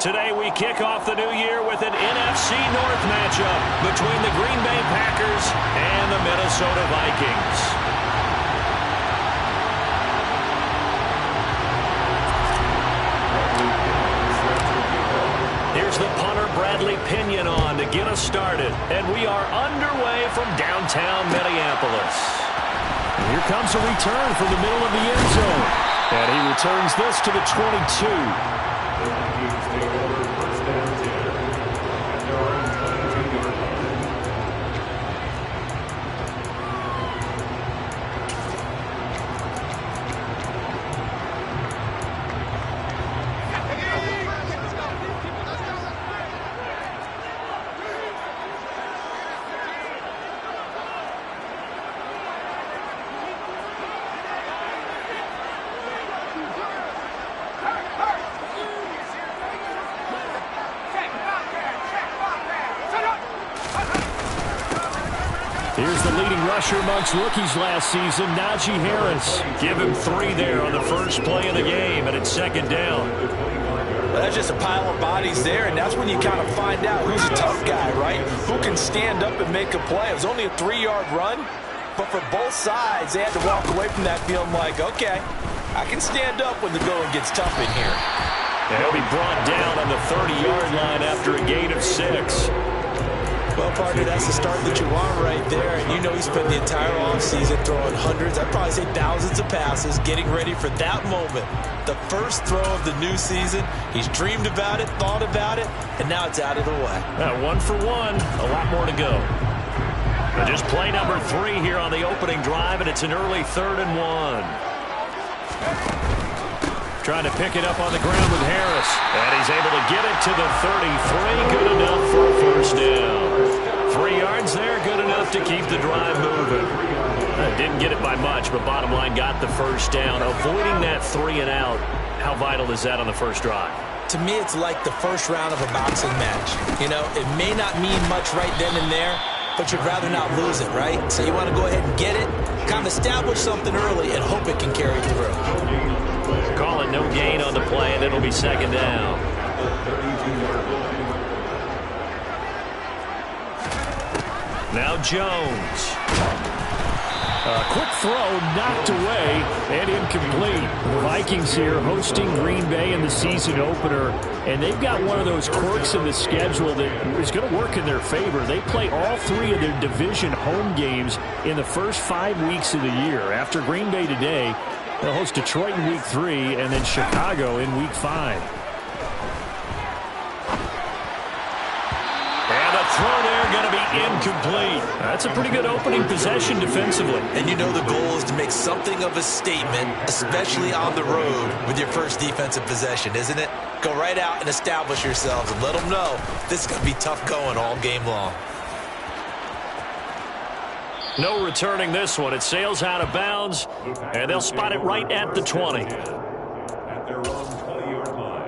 Today we kick off the new year with an NFC North matchup between the Green Bay Packers and the Minnesota Vikings. Here's the punter Bradley Pinion on to get us started. And we are underway from downtown Minneapolis. And here comes a return from the middle of the end zone. And he returns this to the 22. Here's the leading rusher amongst rookies last season, Najee Harris. Give him 3 there on the first play of the game, and it's second down. Well, that's just a pile of bodies there, and that's when you kind of find out who's a tough guy, right? Who can stand up and make a play. It was only a 3-yard run, but for both sides, they had to walk away from that feeling like, okay, I can stand up when the going gets tough in here. And he'll be brought down on the 30-yard line after a gain of 6. Well, partner, that's the start that you want right there. And you know he spent the entire offseason throwing hundreds, I'd probably say thousands of passes, getting ready for that moment. The first throw of the new season. He's dreamed about it, thought about it, and now it's out of the way. 1 for 1. A lot more to go. But just play number 3 here on the opening drive, and it's an early 3rd and 1. Trying to pick it up on the ground with Harris. And he's able to get it to the 33. Good enough for a first down. 3 yards there, good enough to keep the drive moving. Didn't get it by much, but bottom line got the first down. Avoiding that 3 and out, how vital is that on the first drive? To me, it's like the first round of a boxing match. You know, it may not mean much right then and there, but you'd rather not lose it, right? So you want to go ahead and get it, kind of establish something early, and hope it can carry through. Call it no gain on the play, and it'll be second down. Now Jones. A quick throw knocked away and incomplete. The Vikings here hosting Green Bay in the season opener, and they've got one of those quirks in the schedule that is going to work in their favor. They play all 3 of their division home games in the first 5 weeks of the year. After Green Bay today, they'll host Detroit in week 3 and then Chicago in week 5. And the throw there going to be incomplete. That's a pretty good opening possession defensively. And you know the goal is to make something of a statement, especially on the road with your first defensive possession, isn't it? Go right out and establish yourselves and let them know this is going to be tough going all game long. No returning this one. It sails out of bounds, and they'll spot it right at the 20. At their own 20-yard line.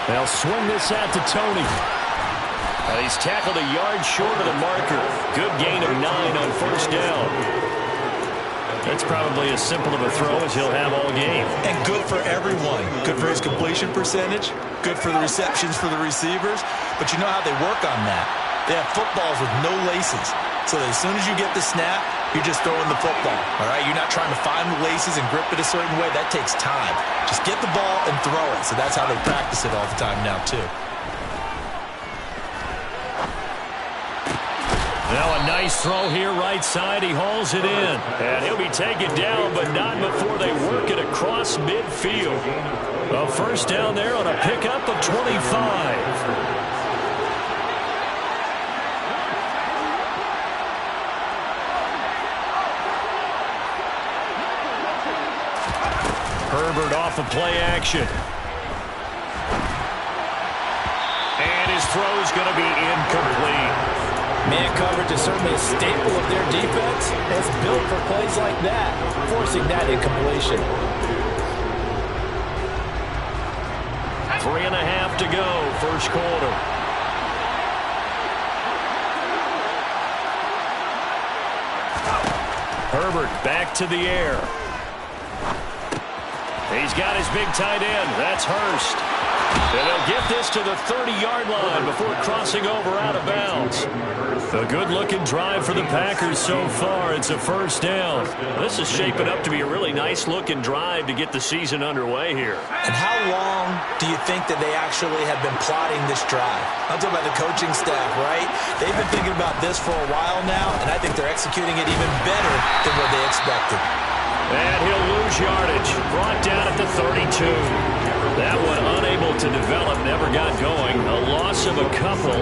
They'll swing this out to Tony. He's tackled a yard short of the marker. Good gain of 9 on first down. That's probably as simple of a throw as he'll have all game. And good for everyone. Good for his completion percentage. Good for the receptions for the receivers. But you know how they work on that. They have footballs with no laces. So that as soon as you get the snap, you're just throwing the football. All right? You're not trying to find the laces and grip it a certain way. That takes time. Just get the ball and throw it. So that's how they practice it all the time now, too. Now a nice throw here right side. He hauls it in. And he'll be taken down, but not before they work it across midfield. A first down there on a pickup of 25. Herbert off of play action. And his throw's going to be incomplete. Man coverage is certainly a staple of their defense. It's built for plays like that, forcing that incompletion. 3.5 to go, first quarter. Herbert back to the air. He's got his big tight end. That's Hurst. And they'll get this to the 30-yard line before crossing over out of bounds. A good-looking drive for the Packers so far. It's a first down. This is shaping up to be a really nice-looking drive to get the season underway here. And how long do you think that they actually have been plotting this drive? I'm talking about the coaching staff, right? They've been thinking about this for a while now, and I think they're executing it even better than what they expected. And he'll lose yardage. Brought down at the 32. That one unable to develop, never got going. A loss of a couple,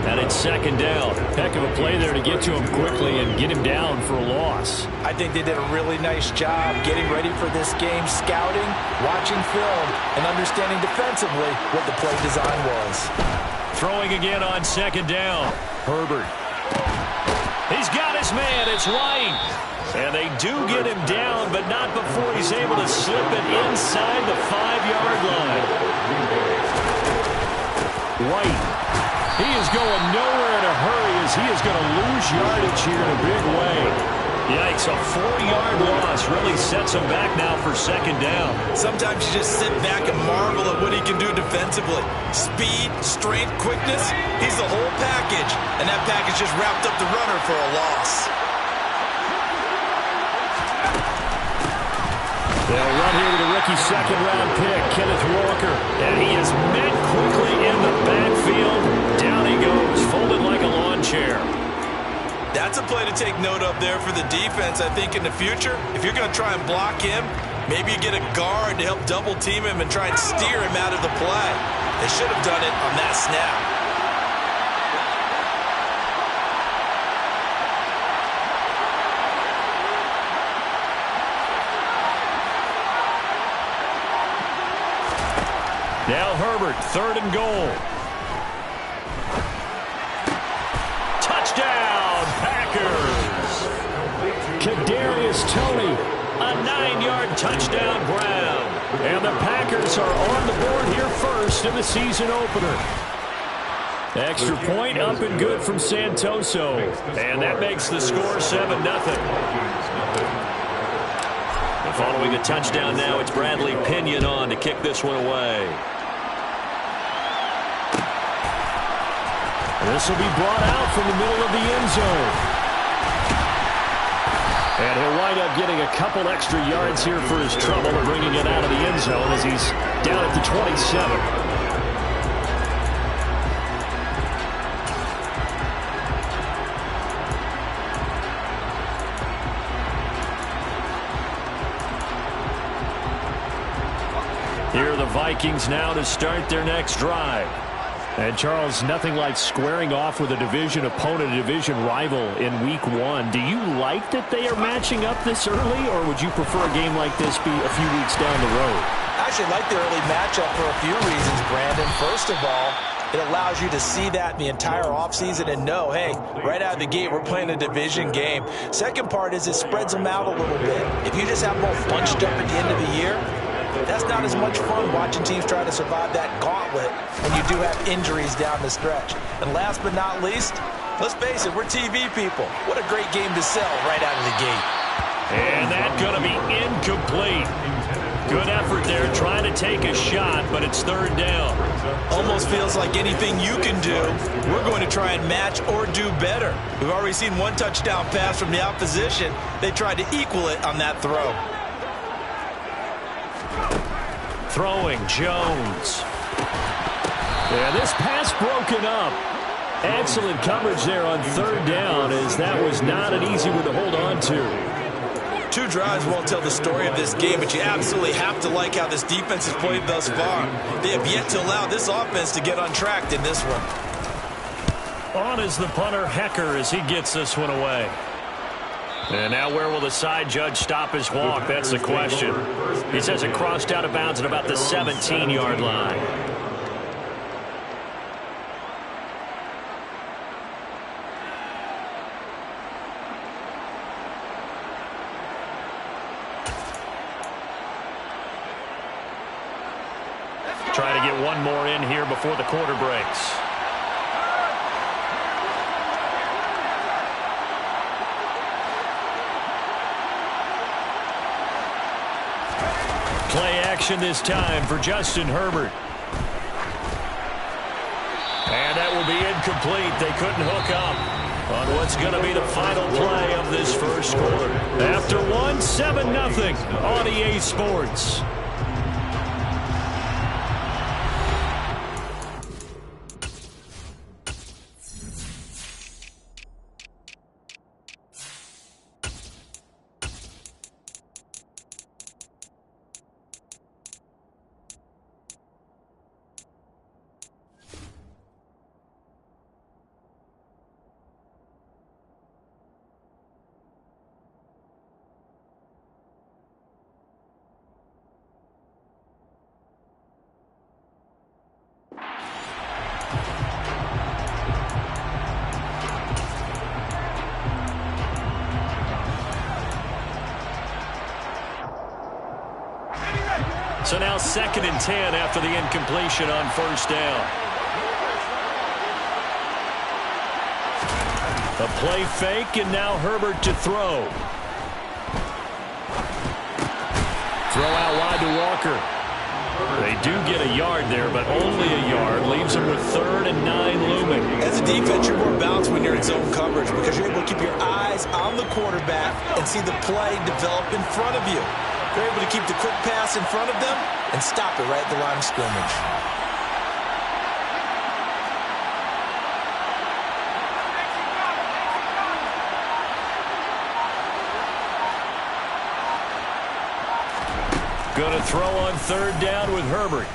and it's second down. Heck of a play there to get to him quickly and get him down for a loss. I think they did a really nice job getting ready for this game, scouting, watching film, and understanding defensively what the play design was. Throwing again on second down. Herbert. He's got his man. It's White. And they do get him down, but not before he's able to slip it inside the 5-yard line. White. He is going nowhere in a hurry as he is going to lose yardage here in a big way. Yikes, a 4-yard loss really sets him back now for second down. Sometimes you just sit back and marvel at what he can do defensively. Speed, strength, quickness, he's the whole package. And that package just wrapped up the runner for a loss. They'll run here with a rookie second-round pick, Kenneth Walker. And he is met quickly in the backfield. Down he goes, folded like a lawn chair. That's a play to take note of there for the defense, I think, in the future. If you're going to try and block him, maybe you get a guard to help double-team him and try and steer him out of the play. They should have done it on that snap. Now Herbert, third and goal. Touchdown, Packers. Kadarius Toney, a 9-yard touchdown grab. And the Packers are on the board here first in the season opener. Extra point up and good from Santoso. And that makes the score 7-0. And following the touchdown now, it's Bradley Pinion on to kick this one away. This will be brought out from the middle of the end zone. And he'll wind up getting a couple extra yards here for his trouble, bringing it out of the end zone as he's down at the 27. Here are the Vikings now to start their next drive. And, Charles, nothing like squaring off with a division opponent, a division rival in Week 1. Do you like that they are matching up this early, or would you prefer a game like this be a few weeks down the road? I actually like the early matchup for a few reasons, Brandon. First of all, it allows you to see that the entire offseason and know, hey, right out of the gate, we're playing a division game. Second part is it spreads them out a little bit. If you just have both bunched up at the end of the year, that's not as much fun watching teams try to survive that gauntlet when you do have injuries down the stretch. And last but not least, let's face it, we're TV people. What a great game to sell right out of the gate. And that's going to be incomplete. Good effort there trying to take a shot, but it's third down. Almost feels like anything you can do, we're going to try and match or do better. We've already seen one touchdown pass from the opposition. They tried to equal it on that throw. Throwing, Jones. Yeah, this pass broken up. Excellent coverage there on third down, as that was not an easy one to hold on to. Two drives won't tell the story of this game, but you absolutely have to like how this defense has played thus far. They have yet to allow this offense to get untracked in this one. On is the punter, Hecker, as he gets this one away. And now where will the side judge stop his walk? That's the question. He says it crossed out of bounds at about the 17-yard line. Trying to get one more in here before the quarter breaks. Play action this time for Justin Herbert. And that will be incomplete. They couldn't hook up on what's going to be the final play of this first quarter. After one, 7-0 on EA Sports. So now 2nd and 10 after the incompletion on first down. A play fake, and now Herbert to throw. Throw out wide to Walker. They do get a yard there, but only a yard. Leaves them with 3rd and 9 looming. As a defense, you're more balanced when you're in zone coverage because you're able to keep your eyes on the quarterback and see the play develop in front of you. They're able to keep the quick pass in front of them and stop it right at the line of scrimmage. Going to throw on 3rd down with Herbert.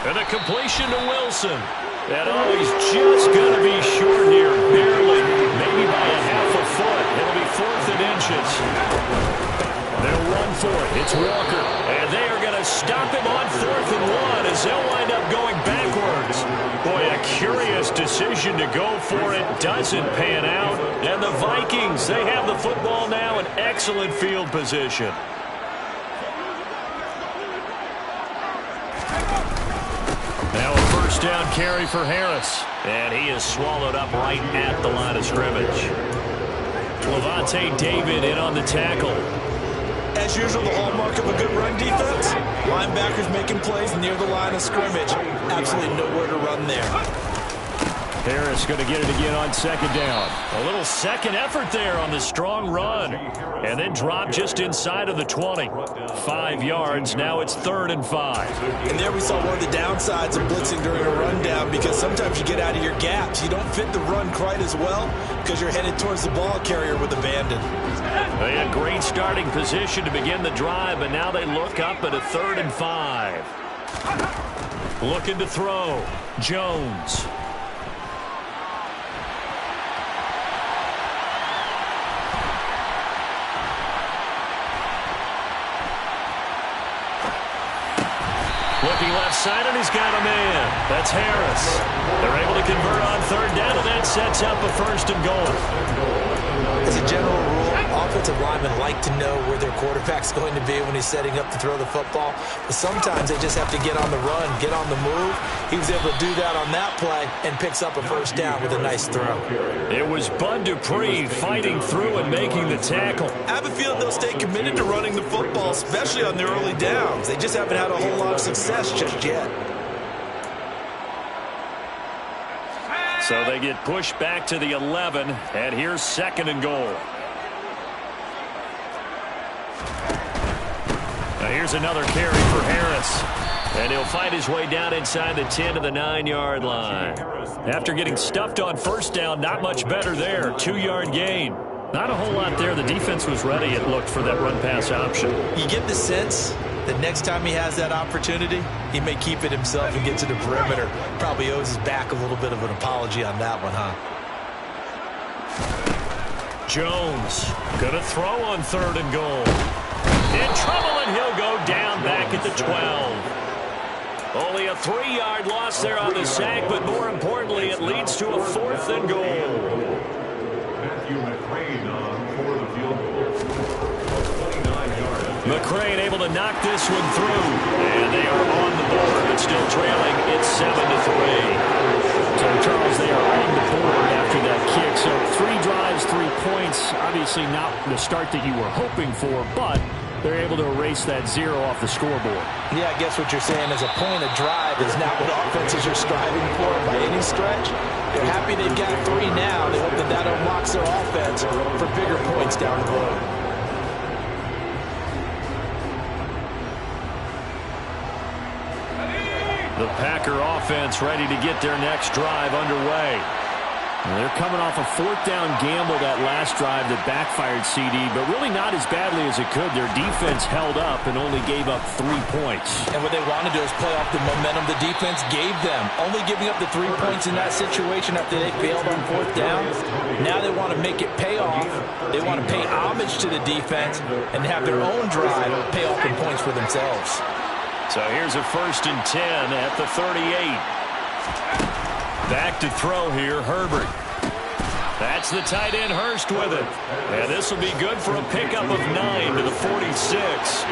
And a completion to Wilson. And he's just going to be short here, barely, maybe by a half a foot. It'll be 4th and inches. They'll run for it. It's Walker. And they are going to stop him on 4th and 1 as they'll wind up going backwards. Boy, a curious decision to go for it. Doesn't pan out. And the Vikings, they have the football now in excellent field position. Now a first down carry for Harris. And he is swallowed up right at the line of scrimmage. Levante David in on the tackle. As usual, the hallmark of a good run defense, linebackers making plays near the line of scrimmage. Absolutely nowhere to run there. Harris going to get it again on 2nd down. A little second effort there on the strong run. And then drop just inside of the 20. 5 yards. Now it's 3rd and 5. And there we saw one of the downsides of blitzing during a rundown because sometimes you get out of your gaps. You don't fit the run quite as well because you're headed towards the ball carrier with abandon. They had great starting position to begin the drive, but now they look up at a 3rd and 5. Looking to throw. Jones. Looking left side, and he's got a man. That's Harris. They're able to convert on 3rd down, and that sets up a 1st and goal. As a general rule, offensive linemen like to know where their quarterback's going to be when he's setting up to throw the football. But sometimes they just have to get on the run, get on the move. He was able to do that on that play and picks up a 1st down with a nice throw. It was Bud Dupree fighting through and making the tackle. I have a feeling they'll stay committed to running the football, especially on their early downs. They just haven't had a whole lot of success just yet. So they get pushed back to the 11, and here's 2nd and goal. Now here's another carry for Harris. And he'll find his way down inside the 10 to the 9-yard line. After getting stuffed on 1st down, not much better there. 2-yard gain. Not a whole lot there. The defense was ready, it looked, for that run-pass option. You get the sense that next time he has that opportunity, he may keep it himself and get to the perimeter. Probably owes his back a little bit of an apology on that one, huh? Jones going to throw on 3rd and goal. In trouble, and he'll go down back at the 12. Only a 3-yard loss there on the sack, but more importantly, it leads to a 4th and goal. McCrane able to knock this one through, and they are on the board. obviously not the start that you were hoping for, but they're able to erase that 0 off the scoreboard. Yeah, I guess what you're saying is a point of drive is not what offenses are striving for by any stretch. They're happy they've got 3 now. They hope that that unlocks their offense for bigger points down the road. The Packer offense ready to get their next drive underway. And they're coming off a 4th down gamble that last drive that backfired, CD, but really not as badly as it could. Their defense held up and only gave up 3 points. And what they want to do is play off the momentum the defense gave them. Only giving up the 3 points in that situation after they failed on 4th down. Now they want to make it pay off. They want to pay homage to the defense and have their own drive pay off in points for themselves. So here's a 1st and 10 at the 38. Back to throw here, Herbert. That's the tight end, Hurst, with it. And this will be good for a pickup of 9 to the 46.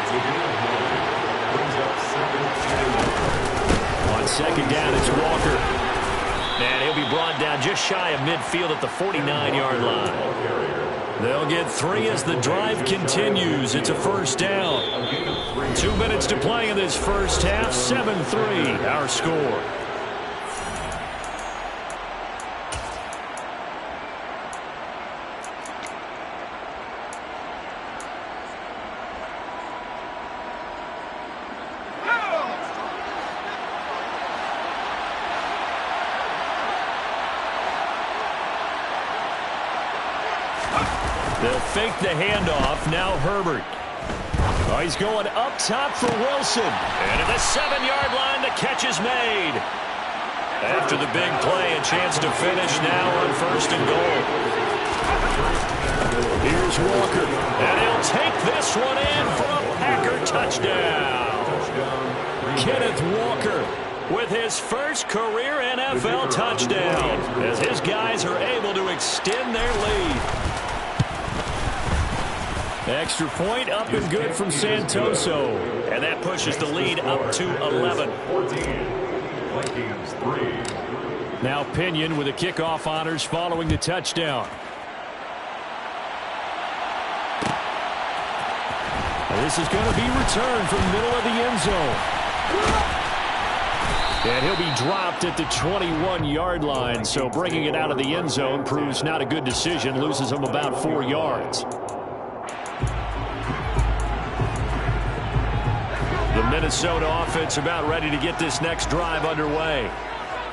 On 2nd down, it's Walker. And he'll be brought down just shy of midfield at the 49-yard line. They'll get 3 as the drive continues. It's a 1st down. 2 minutes to play in this first half. 7-3, our score. They'll fake the handoff. Now Herbert. Oh, he's going up top for Wilson. And at the 7-yard line, the catch is made. After the big play, a chance to finish now on 1st and goal. Here's Walker. And he'll take this one in for a Packer touchdown. Kenneth Walker with his first career NFL touchdown as his guys are able to extend their lead. Extra point up and good from Santoso. And that pushes the lead up to 11. Now Pinion with the kickoff honors following the touchdown. This is going to be returned from the middle of the end zone. And he'll be dropped at the 21-yard line. So bringing it out of the end zone proves not a good decision. Loses him about 4 yards. The Minnesota offense about ready to get this next drive underway.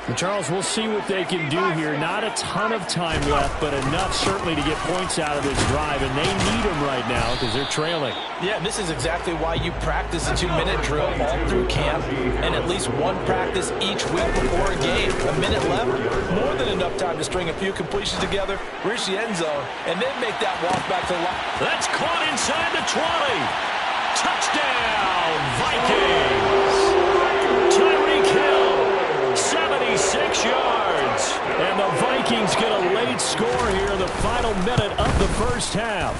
And Charles, we'll see what they can do here. Not a ton of time left, but enough certainly to get points out of this drive, and they need them right now because they're trailing. Yeah, this is exactly why you practice a 2-minute drill all through camp and at least one practice each week before a game. A minute left, more than enough time to string a few completions together, reach the end zone, and then make that walk back to the line. That's caught inside the 20. Touchdown, Vikings! Tyreek Hill, 76 yards. And the Vikings get a late score here in the final minute of the first half.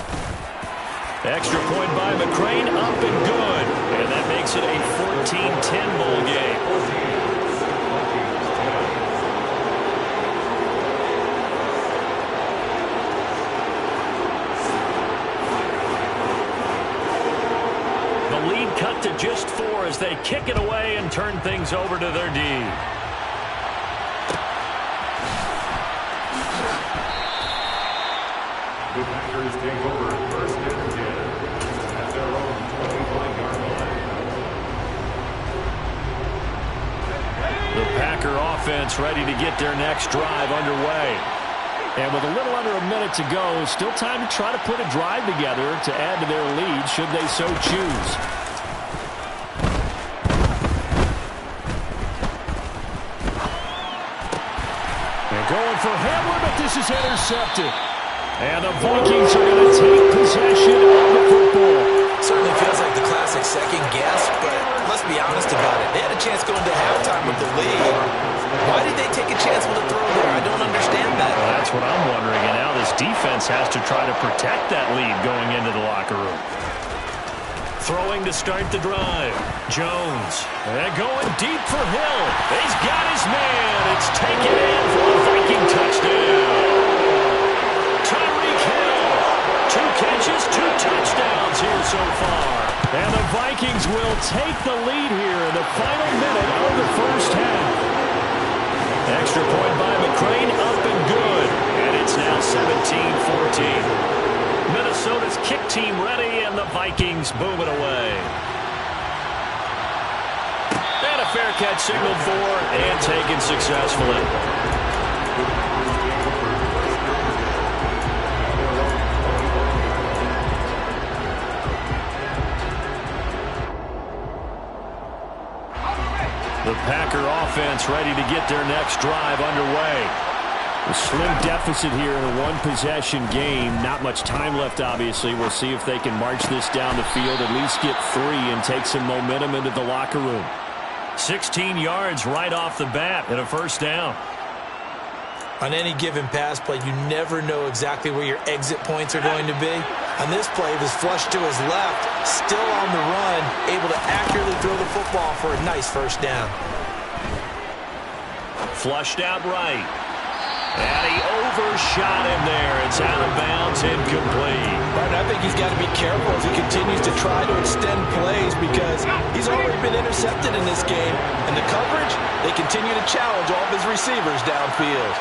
Extra point by McCrane, up and good. And that makes it a 14-10 bowl game. Cut to just 4 as they kick it away and turn things over to their D. The Packers take over 1st and 10 at their own 25-yard line. The Packer offense ready to get their next drive underway. And with a little under a minute to go, still time to try to put a drive together to add to their lead should they so choose. Going for Hamler, but this is intercepted. And the Vikings are going to take possession of the football. Certainly feels like the classic second guess, but let's be honest about it. They had a chance going to halftime with the lead. Why did they take a chance with a throw there? I don't understand that. Well, that's what I'm wondering. And now this defense has to try to protect that lead going into the locker room. Throwing to start the drive. Jones. And going deep for Hill. He's got his man. It's taken in for a Viking touchdown. Tyreek Hill. 2 And the Vikings will take the lead here in the final minute of the first half. Extra point by McCrane, up and good. And it's now 17-14. Minnesota's kick team ready, and the Vikings boom it away. And a fair catch signaled for and taken successfully. The Packer offense ready to get their next drive underway. A slim deficit here in a one-possession game. Not much time left, obviously. We'll see if they can march this down the field, at least get 3 and take some momentum into the locker room. 16 yards right off the bat and a first down. On any given pass play, you never know exactly where your exit points are going to be. On this play, it was flushed to his left, still on the run, able to accurately throw the football for a nice first down. Flushed out right. And he overshot him there. It's out of bounds, incomplete. Martin, I think he's got to be careful as he continues to try to extend plays because he's already been intercepted in this game. And the coverage, they continue to challenge all of his receivers downfield.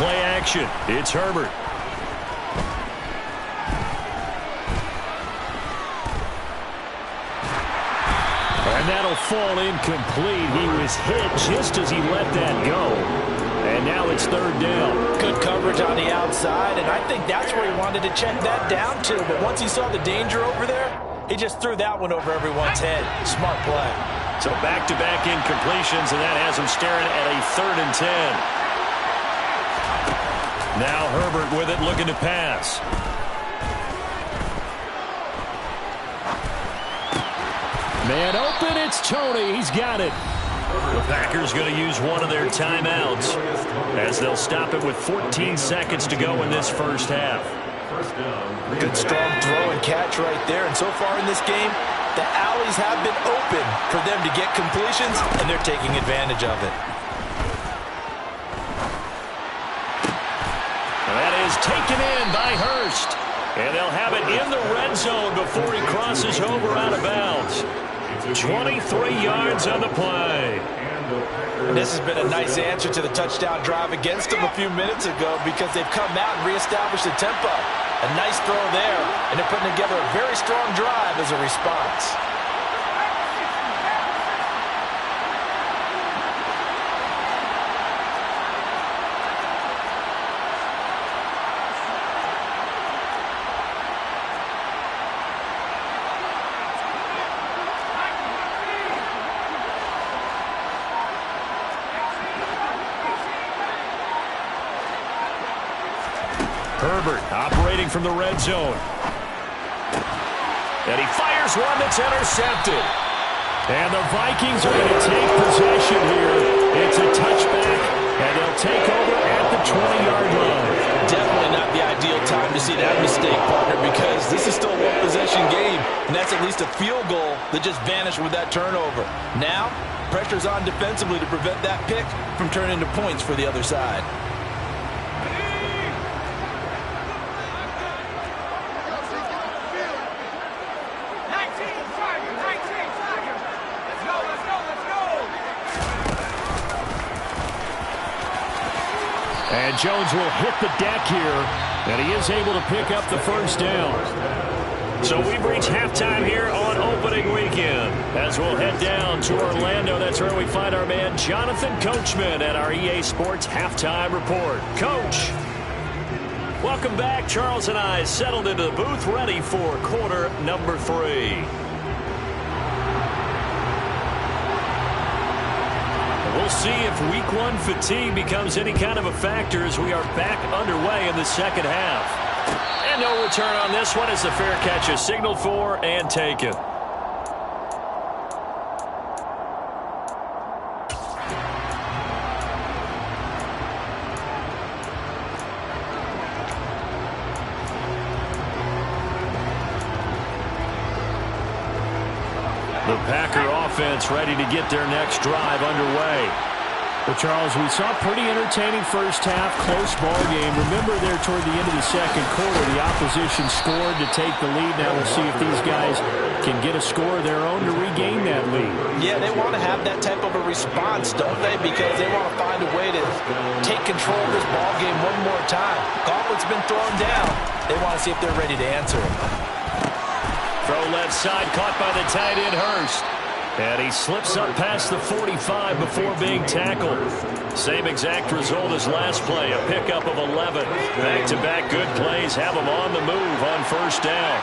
Play action. It's Herbert. And that'll fall incomplete. He was hit just as he let that go. And now it's third down. Good coverage on the outside, and I think that's where he wanted to check that down to. But once he saw the danger over there, he just threw that one over everyone's head. Smart play. So back-to-back incompletions, and that has him staring at a 3rd and 10. Now Herbert with it, looking to pass. Man open, it's Tony. He's got it. The Packers going to use one of their timeouts as they'll stop it with 14 seconds to go in this first half. Good strong throw and catch right there. And so far in this game, the alleys have been open for them to get completions, and they're taking advantage of it. That is taken in by Hurst. And they'll have it in the red zone before he crosses over out of bounds. 23 yards on the play. And this has been a nice answer to the touchdown drive against them a few minutes ago because they've come out and reestablished the tempo. A nice throw there, and they're putting together a very strong drive as a response. Herbert operating from the red zone. And he fires one that's intercepted. And the Vikings are going to take possession here. It's a touchback, and they'll take over at the 20-yard line. Definitely not the ideal time to see that mistake, partner, because this is still a one-possession game, and that's at least a field goal that just vanished with that turnover. Now, pressure's on defensively to prevent that pick from turning into points for the other side. And Jones will hit the deck here, and he is able to pick up the first down. So we've reached halftime here on opening weekend. As we'll head down to Orlando, that's where we find our man Jonathan Coachman at our EA Sports Halftime Report. Coach, welcome back. Charles and I settled into the booth ready for quarter number 3. We'll see if week 1 fatigue becomes any kind of a factor as we are back underway in the second half. And no return on this one as the fair catch is signaled for and taken. The Packer offense ready to get their next drive underway. Well, Charles, we saw a pretty entertaining first half, close ball game. Remember there toward the end of the second quarter, the opposition scored to take the lead. Now we'll see if these guys can get a score of their own to regain that lead. Yeah, they want to have that type of a response, don't they? Because they want to find a way to take control of this ball game one more time. Gauntlet's been thrown down. They want to see if they're ready to answer it. Throw left side, caught by the tight end, Hurst. And he slips up past the 45 before being tackled. Same exact result as last play, a pickup of 11. Back-to-back good plays have him on the move on first down.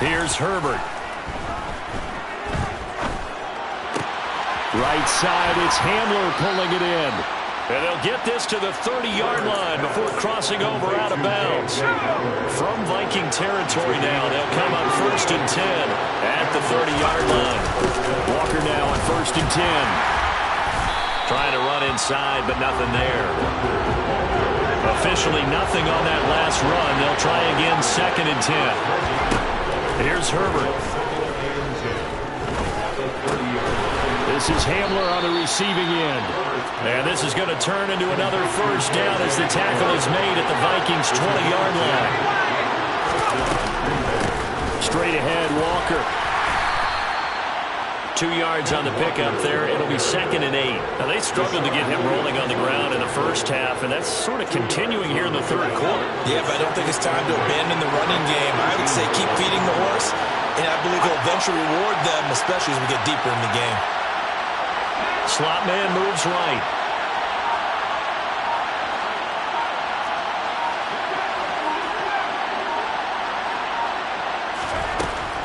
Here's Herbert. Right side, it's Hamler pulling it in. And they'll get this to the 30-yard line before crossing over out of bounds. From Viking territory now, they'll come on 1st and 10 at the 30-yard line. Walker now on 1st and 10. Trying to run inside, but nothing there. Officially nothing on that last run. They'll try again 2nd and 10. Here's Herbert. This is Hamler on the receiving end. And this is going to turn into another first down as the tackle is made at the Vikings' 20-yard line. Straight ahead, Walker. 2 yards on the pickup there. It'll be 2nd and 8. Now, they struggled to get him rolling on the ground in the first half, and that's sort of continuing here in the third quarter. Yeah, but I don't think it's time to abandon the running game. I would say keep feeding the horse, and I believe he'll eventually reward them, especially as we get deeper in the game. Slot man moves right.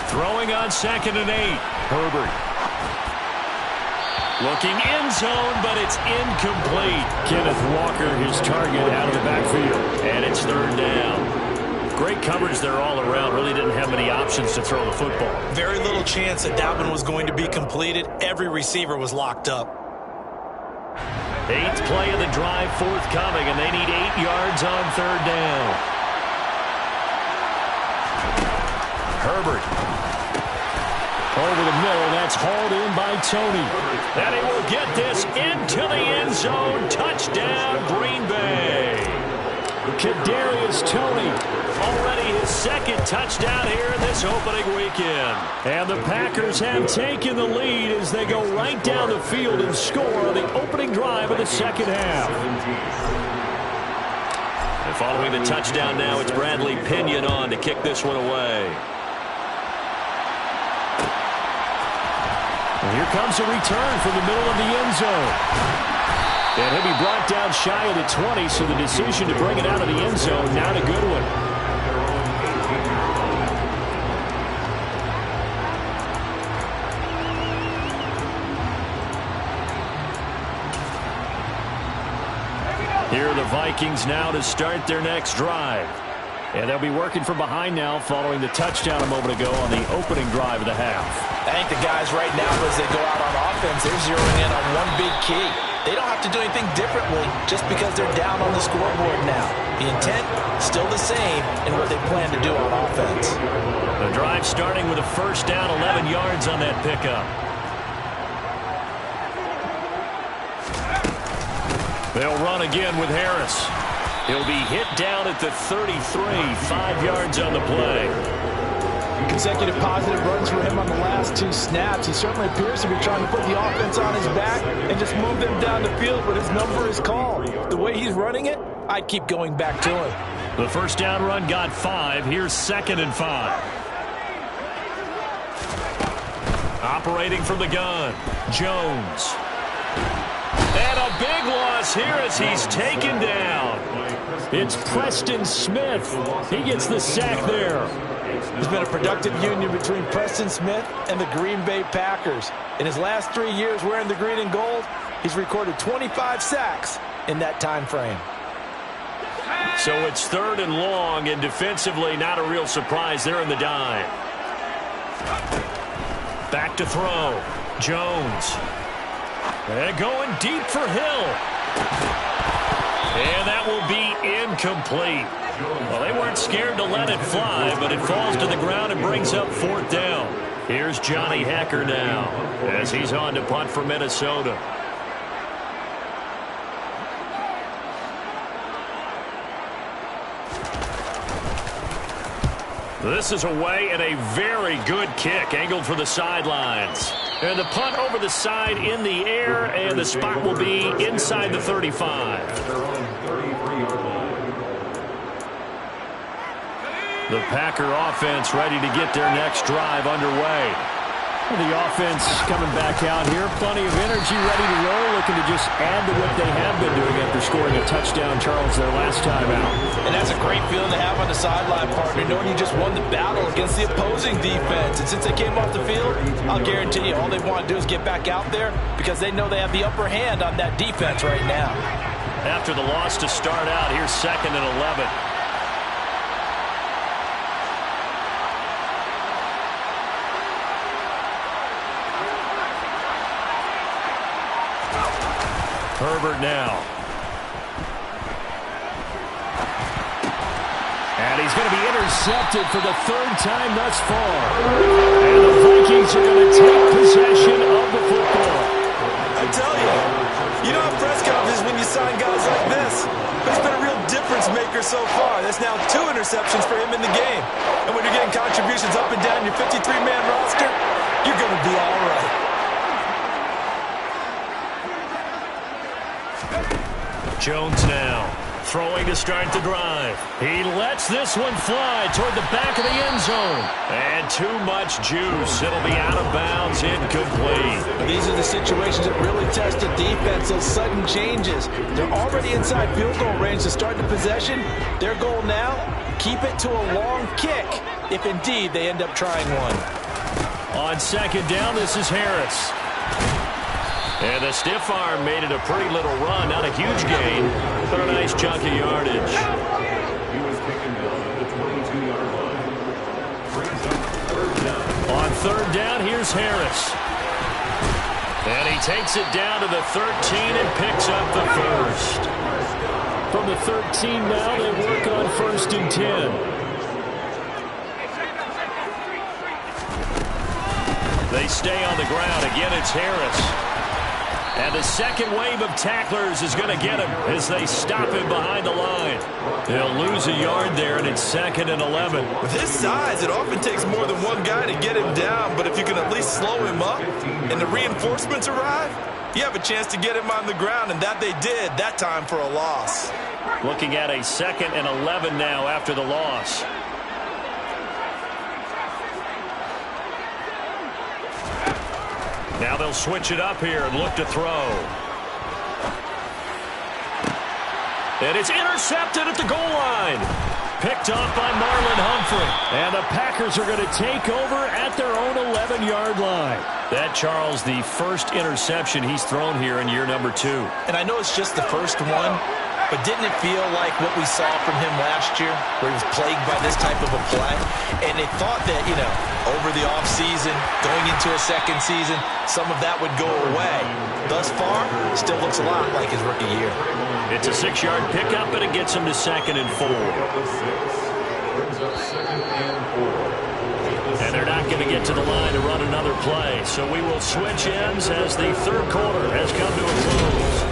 Throwing on 2nd and 8. Herbert. Looking end zone, but it's incomplete. Kenneth Walker, his target, out of the backfield. And it's 3rd down. Great coverage there all around. Really didn't have many options to throw the football. Very little chance that that one was going to be completed. Every receiver was locked up. 8th play of the drive forthcoming, and they need 8 yards on 3rd down. Herbert. Over the middle, that's hauled in by Tony. And he will get this into the end zone. Touchdown, Green Bay. Kadarius Toney. Already his 2nd touchdown here in this opening weekend. And the Packers have taken the lead as they go right down the field and score on the opening drive of the second half. And following the touchdown now, it's Bradley Pinion on to kick this one away. And here comes a return from the middle of the end zone. And he'll be brought down shy of the 20, so the decision to bring it out of the end zone, not a good one. Here are the Vikings now to start their next drive. And they'll be working from behind now following the touchdown a moment ago on the opening drive of the half. I think the guys right now, as they go out on offense, they're zeroing in on one big key. They don't have to do anything differently just because they're down on the scoreboard now. The intent, still the same in what they plan to do on offense. The drive starting with a first down, 11 yards on that pickup. They'll run again with Harris. He'll be hit down at the 33, 5 yards on the play. Consecutive positive runs for him on the last 2 snaps. He certainly appears to be trying to put the offense on his back and just move them down the field, but his number is called. The way he's running it, I'd keep going back to him. The first down run got 5. Here's 2nd and 5. Operating from the gun, Jones. And a big loss here as he's taken down. It's Preston Smith. He gets the sack there. There's been a productive union between Preston Smith and the Green Bay Packers. In his last 3 years wearing the green and gold, he's recorded 25 sacks in that time frame. So it's 3rd and long, and defensively not a real surprise there in the dime. Back to throw. Jones. And going deep for Hill. And that will be incomplete. Well, they weren't scared to let it fly, but it falls to the ground and brings up 4th down. Here's Johnny Hecker now as he's on to punt for Minnesota. This is away and a very good kick angled for the sidelines. And the punt over the side in the air, and the spot will be inside the 35. The Packer offense ready to get their next drive underway. The offense coming back out here. Plenty of energy, ready to roll, looking to just add to what they have been doing after scoring a touchdown, Charles, their last time out. And that's a great feeling to have on the sideline, partner, knowing you just won the battle against the opposing defense. And since they came off the field, I'll guarantee you all they want to do is get back out there because they know they have the upper hand on that defense right now. After the loss to start out, here's 2nd and 11. Herbert now. And he's going to be intercepted for the 3rd time thus far. And the Vikings are going to take possession of the football. I tell you don't have press conferences when you sign guys like this. But he's been a real difference maker so far. There's now 2 interceptions for him in the game. And when you're getting contributions up and down your 53-man roster, you're going to be all right. Jones now throwing to start the drive. He lets this one fly toward the back of the end zone. And too much juice. It'll be out of bounds, incomplete. These are the situations that really test the defense, those sudden changes. They're already inside field goal range to start the possession. Their goal now, keep it to a long kick, if indeed they end up trying one. On 2nd down, this is Harris. And the stiff arm made it a pretty little run. Not a huge gain, but a nice chunk of yardage. He was taken down at the 22-yard line. Brings up 3rd down. On 3rd down, here's Harris. And he takes it down to the 13 and picks up the 1st. From the 13 now, they work on 1st and 10. They stay on the ground. Again, it's Harris. And the second wave of tacklers is going to get him as they stop him behind the line. They'll lose a yard there, and it's 2nd and 11. With his size, it often takes more than one guy to get him down, but if you can at least slow him up and the reinforcements arrive, you have a chance to get him on the ground, and that they did that time for a loss. Looking at a 2nd and 11 now after the loss. Now they'll switch it up here and look to throw. And it's intercepted at the goal line. Picked off by Marlon Humphrey. And the Packers are going to take over at their own 11-yard line. That, Charles, the first interception he's thrown here in year number 2. And I know it's just the first one, but didn't it feel like what we saw from him last year, where he was plagued by this type of a play? And they thought that, over the offseason, going into a second season, some of that would go away. Thus far, still looks a lot like his rookie year. It's a 6-yard pickup, and it gets him to 2nd and 4. Brings up 2nd and 4. And they're not going to get to the line to run another play. So we will switch ends as the 3rd quarter has come to a close.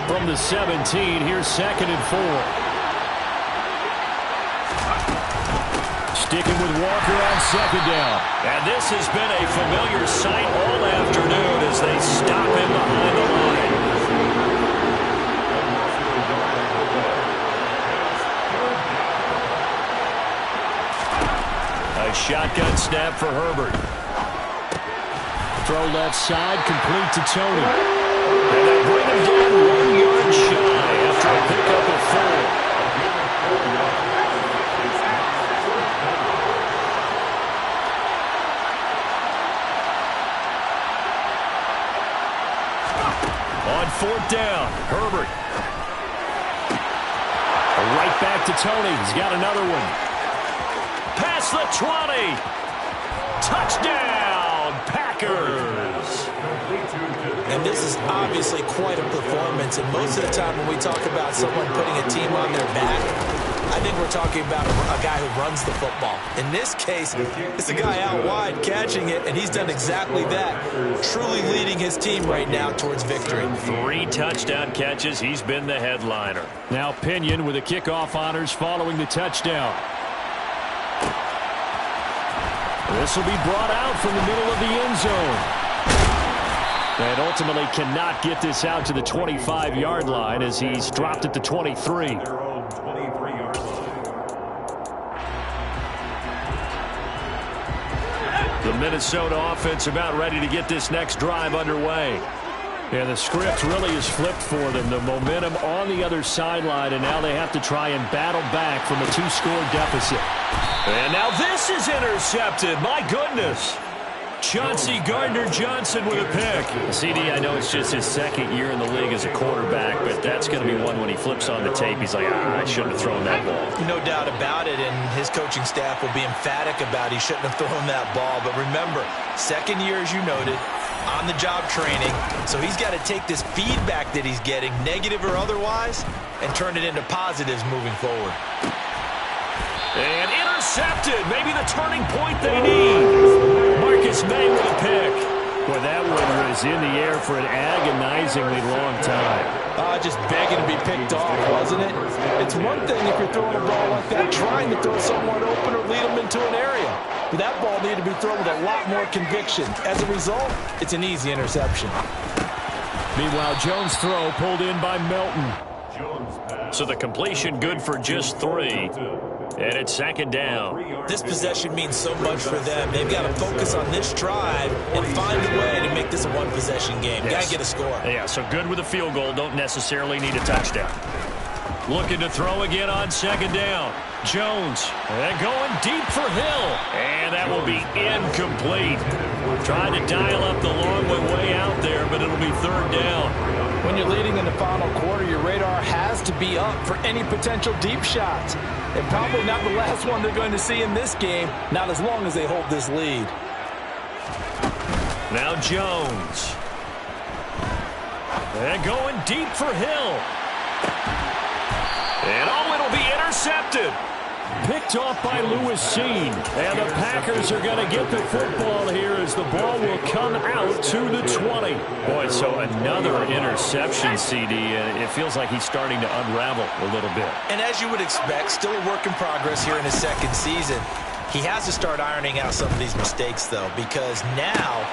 From the 17, here's 2nd and 4. Sticking with Walker on 2nd down. And this has been a familiar sight all afternoon as they stop him behind the line. A shotgun snap for Herbert. Throw left side, complete to Tony. And they bring him down 1 yard shy after a pickup of 4. On 4th down, Herbert. Right back to Tony. He's got another one. Past the 20. Touchdown, Packers. Complete to And this is obviously quite a performance. And most of the time when we talk about someone putting a team on their back, I think we're talking about a guy who runs the football. In this case, it's a guy out wide catching it, and he's done exactly that, truly leading his team right now towards victory. 3 touchdown catches. He's been the headliner. Now Pinion with the kickoff honors following the touchdown. This will be brought out from the middle of the end zone. And ultimately cannot get this out to the 25-yard line as he's dropped at the 23. Their own 23-yard line. The Minnesota offense about ready to get this next drive underway. And the script really is flipped for them. The momentum on the other sideline, and now they have to try and battle back from a 2-score deficit. And now this is intercepted. My goodness. Chauncey Gardner-Johnson with a pick. CD, I know it's just his second year in the league as a quarterback, but that's going to be one when he flips on the tape. He's like, I shouldn't have thrown that ball. No doubt about it, and his coaching staff will be emphatic about he shouldn't have thrown that ball. But remember, second year, as you noted, on-the-job training. So he's got to take this feedback that he's getting, negative or otherwise, and turn it into positives moving forward. And intercepted. Maybe the turning point they need. Marcus May with a pick. Well, that one was in the air for an agonizingly long time. Just begging to be picked off, wasn't it? It's one thing if you're throwing a ball like that, trying to throw someone open or lead them into an area. But that ball needed to be thrown with a lot more conviction. As a result, it's an easy interception. Meanwhile, Jones' throw pulled in by Melton. So the completion good for just 3. And it's second down. This possession means so much for them. They've got to focus on this drive and find a way to make this a one-possession game. Yes. Got to get a score. Yeah, so good with a field goal. Don't necessarily need a touchdown. Looking to throw again on second down. Jones, and going deep for Hill. And that will be incomplete. Trying to dial up the long way out there, but it'll be third down. When you're leading in the final quarter, your radar has to be up for any potential deep shots. And probably not the last one they're going to see in this game, not as long as they hold this lead. Now Jones. And going deep for Hill. And it'll be intercepted. Picked off by Lewis Seen. And the Packers are going to get the football here as the ball will come out to the 20. Boy, so another interception, CD. And it feels like he's starting to unravel a little bit. And as you would expect, still a work in progress here in his second season. He has to start ironing out some of these mistakes, though, because now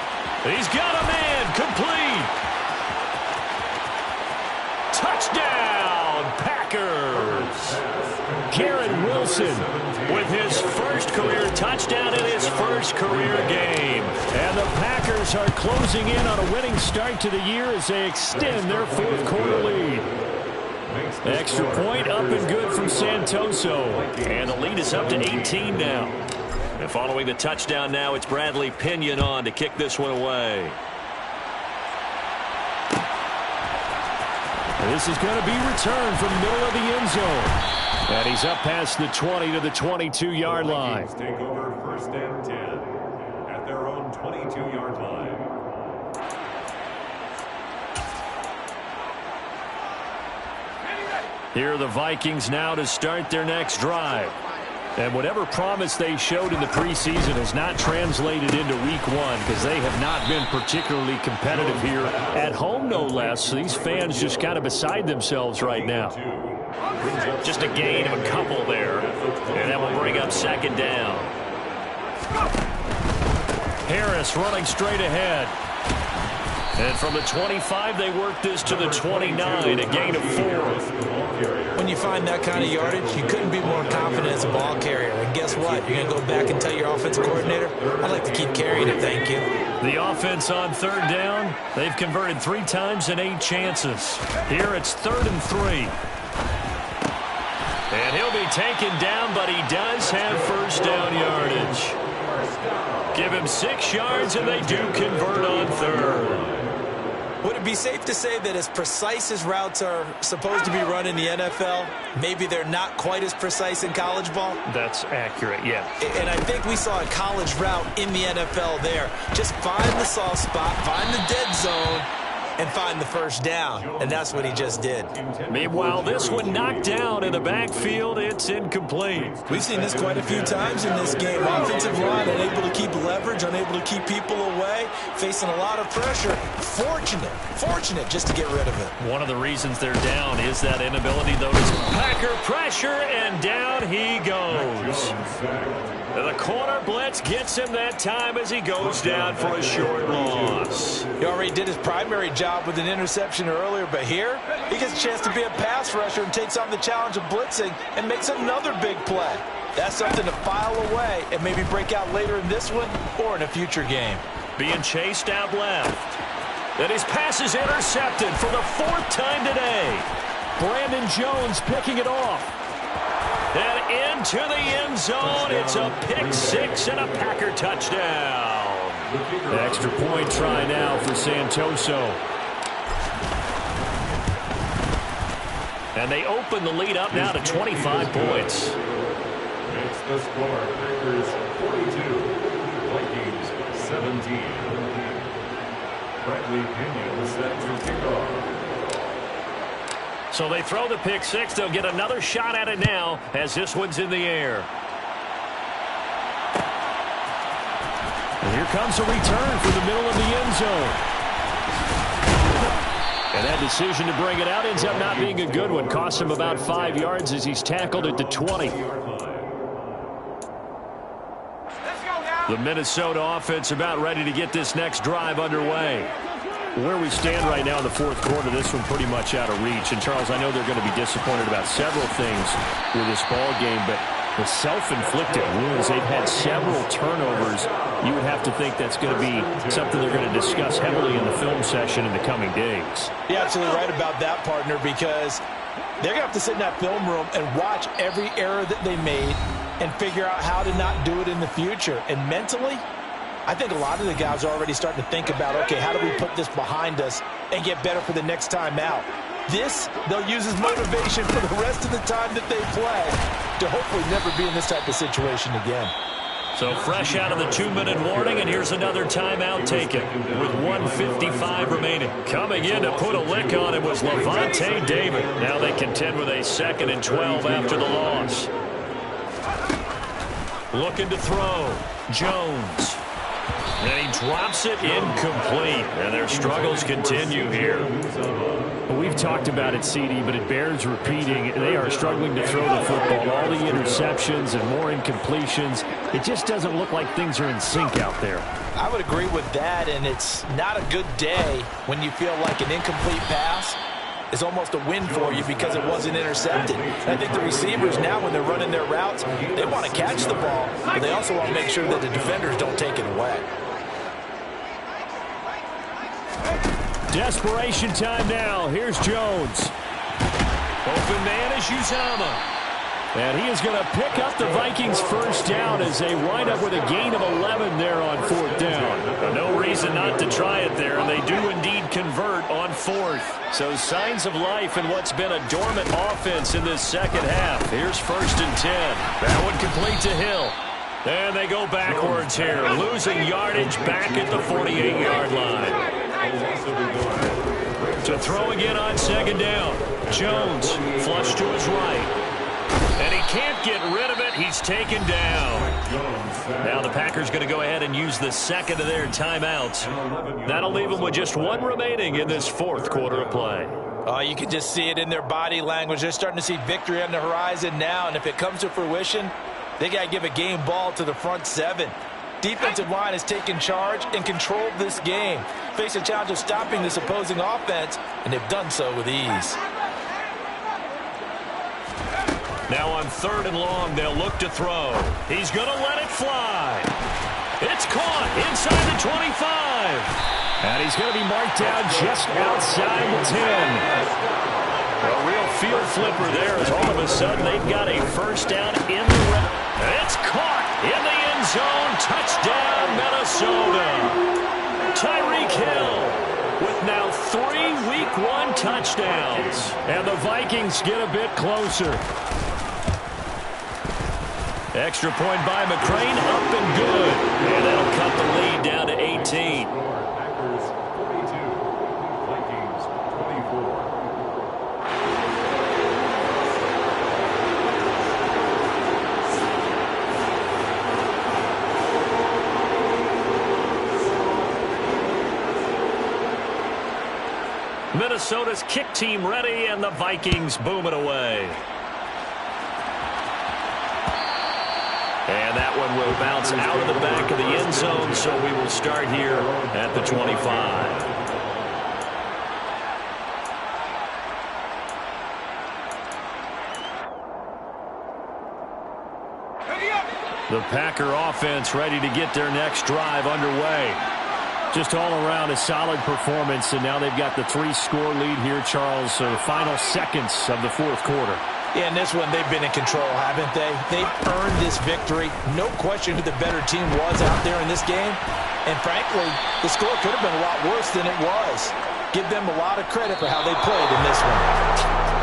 he's got a man complete. Touchdown, Packers. Garrett Wilson with his first career touchdown in his first career game. And the Packers are closing in on a winning start to the year as they extend their fourth quarter lead. Extra point up and good from Santoso. And the lead is up to 18 now. And following the touchdown now, it's Bradley Pinion on to kick this one away. This is going to be returned from the middle of the end zone. And he's up past the 20 to the 22-yard line. Take over first and 10 at their own 22-yard line. Here are the Vikings now to start their next drive. And whatever promise they showed in the preseason has not translated into week 1 because they have not been particularly competitive here at home, no less. These fans just kind of beside themselves right now. Just a gain of a couple there. And that will bring up second down. Harris running straight ahead. And from the 25, they work this to the 29, a gain of 4. When you find that kind of yardage, you couldn't be more confident as a ball carrier. And guess what? You're going to go back and tell your offensive coordinator, I'd like to keep carrying it, thank you. The offense on third down, they've converted 3 times in 8 chances. Here it's 3rd and 3. And he'll be taken down, but he does have first down yardage. Give him 6 yards, and they do convert on 3rd. Would it be safe to say that as precise as routes are supposed to be run in the NFL, maybe they're not quite as precise in college ball? That's accurate, yeah. And I think we saw a college route in the NFL there. Just find the soft spot, find the dead zone, and find the first down, and that's what he just did. Meanwhile, this one knocked down in the backfield. It's incomplete. We've seen this quite a few times in this game. Offensive line unable to keep leverage, unable to keep people away, facing a lot of pressure. Fortunate just to get rid of it. One of the reasons they're down is that inability, though, to Packer pressure, and down he goes. The corner blitz gets him that time as he goes down for a short loss. He already did his primary job with an interception earlier, but here he gets a chance to be a pass rusher and takes on the challenge of blitzing and makes another big play. That's something to file away and maybe break out later in this one or in a future game. Being chased out left. And his pass is intercepted for the 4th time today. Brandon Jones picking it off. And into the end zone. It's a pick 6 and a Packer touchdown. The extra point try now for Santoso. And they open the lead up now to 25 points. Makes the score Packers 42, Vikings 17. Bradley Pinion set to kick off. So they throw the pick 6. They'll get another shot at it now as this one's in the air. And here comes a return from the middle of the end zone. And that decision to bring it out ends up not being a good one. Costs him about 5 yards as he's tackled at the 20. The Minnesota offense about ready to get this next drive underway. Where we stand right now in the 4th quarter, this one pretty much out of reach. And, Charles, I know they're going to be disappointed about several things with this ball game, but the self-inflicted wounds, they've had several turnovers. You would have to think that's going to be something they're going to discuss heavily in the film session in the coming days. You're absolutely right about that, partner, because they're going to have to sit in that film room and watch every error that they made and figure out how to not do it in the future. And mentally, I think a lot of the guys are already starting to think about, okay, how do we put this behind us and get better for the next time out? This, they'll use as motivation for the rest of the time that they play to hopefully never be in this type of situation again. So fresh out of the 2-minute warning, and here's another timeout taken with 1:55 remaining. Coming in to put a lick on it was Levante David. Now they contend with a 2nd and 12 after the loss. Looking to throw. Jones. And he drops it incomplete. And their struggles continue here. Well, we've talked about it, CD, but it bears repeating. They are struggling to throw the football. All the interceptions and more incompletions. It just doesn't look like things are in sync out there. I would agree with that, and it's not a good day when you feel like an incomplete pass is almost a win for you because it wasn't intercepted. And I think the receivers now, when they're running their routes, they want to catch the ball, but they also want to make sure that the defenders don't take it away. Desperation time now. Here's Jones. Open man is Uzama. And he is going to pick up the Vikings' first down as they wind up with a gain of 11 there on 4th down. No reason not to try it there, and they do indeed convert on 4th. So signs of life in what's been a dormant offense in this second half. Here's 1st and 10. That one complete to Hill. And they go backwards here, losing yardage back at the 48-yard line. To throw again on 2nd down. Jones flush to his right. And he can't get rid of it. He's taken down. Now the Packers going to go ahead and use the 2nd of their timeouts. That'll leave them with just 1 remaining in this 4th quarter of play. You can just see it in their body language. They're starting to see victory on the horizon now, and if it comes to fruition, they got to give a game ball to the front 7. Defensive line has taken charge and controlled this game. Face a challenge of stopping this opposing offense, and they've done so with ease. Now on 3rd and long, they'll look to throw. He's going to let it fly. It's caught inside the 25. And he's going to be marked down just outside the 10. A real field flipper there as all of a sudden they've got a first down in the red. It's caught in the end zone. Touchdown, Minnesota. Tyreek Hill with now 3 Week 1 touchdowns. And the Vikings get a bit closer. Extra point by McCrane, up and good. And that'll cut the lead down to 18. Minnesota's kick team ready, and the Vikings boom it away. And that one will bounce out of the back of the end zone, so we will start here at the 25. The Packer offense ready to get their next drive underway. Just all around a solid performance, and now they've got the 3-score lead here, Charles. So the final seconds of the fourth quarter. Yeah, in this one, they've been in control, haven't they? They've earned this victory. No question who the better team was out there in this game. And frankly, the score could have been a lot worse than it was. Give them a lot of credit for how they played in this one.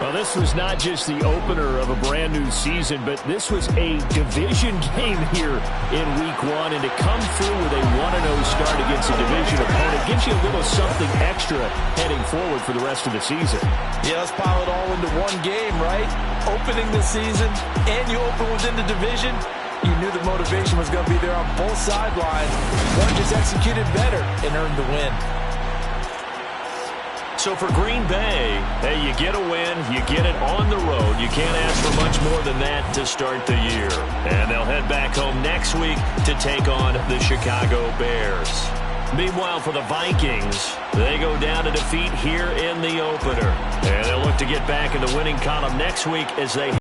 Well, this was not just the opener of a brand new season, but this was a division game here in week 1. And to come through with a 1-0 start against a division opponent gives you a little something extra heading forward for the rest of the season. Yeah, let's pile it all into one game, right? Opening the season, and you open within the division. You knew the motivation was going to be there on both sidelines. One just executed better and earned the win. So for Green Bay, hey, you get a win, you get it on the road. You can't ask for much more than that to start the year. And they'll head back home next week to take on the Chicago Bears. Meanwhile, for the Vikings, they go down to defeat here in the opener. And they'll look to get back in the winning column next week as they